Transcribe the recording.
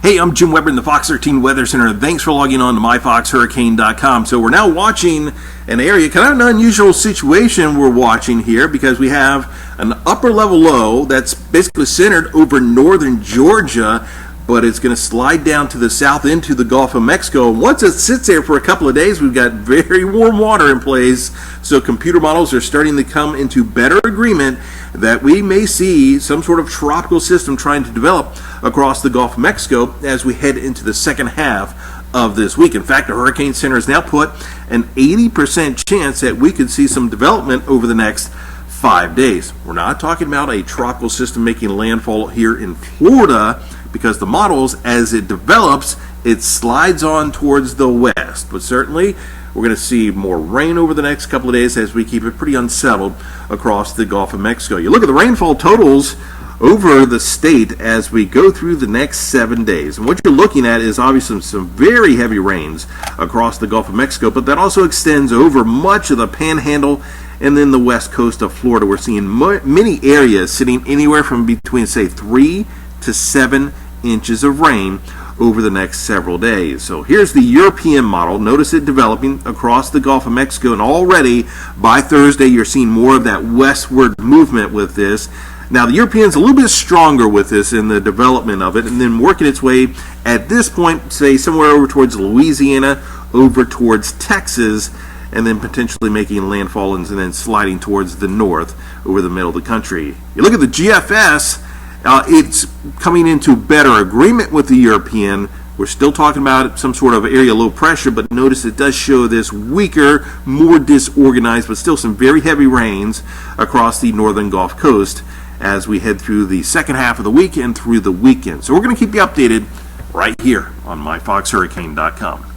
Hey, I'm Jim Weber in the Fox 13 Weather Center. Thanks for logging on to myfoxhurricane.com. So we're now watching an area, kind of an unusual situation we're watching here because we have an upper level low that's basically centered over northern Georgia, but it's going to slide down to the south into the Gulf of Mexico. Once it sits there for a couple of days, we've got very warm water in place, so computer models are starting to come into better agreement that we may see some sort of tropical system trying to develop across the Gulf of Mexico as we head into the second half of this week. In fact, the Hurricane Center has now put an 80% chance that we could see some development over the next 5 days. We're not talking about a tropical system making landfall here in Florida, because the models, as it develops, it slides on towards the west. But certainly, we're going to see more rain over the next couple of days as we keep it pretty unsettled across the Gulf of Mexico. You look at the rainfall totals over the state as we go through the next 7 days. And what you're looking at is obviously some very heavy rains across the Gulf of Mexico, but that also extends over much of the Panhandle and then the west coast of Florida. We're seeing many areas sitting anywhere from between, say, 3 to 7 inches of rain over the next several days. So here's the European model. Notice it developing across the Gulf of Mexico, and already by Thursday you're seeing more of that westward movement with this. Now the European's a little bit stronger with this in the development of it, and then working its way at this point, say somewhere over towards Louisiana, over towards Texas, and then potentially making landfall and then sliding towards the north over the middle of the country. You look at the GFS, it's coming into better agreement with the European. We're still talking about some sort of area low pressure, but notice it does show this weaker, more disorganized, but still some very heavy rains across the northern Gulf Coast as we head through the second half of the week and through the weekend. So we're going to keep you updated right here on myfoxhurricane.com.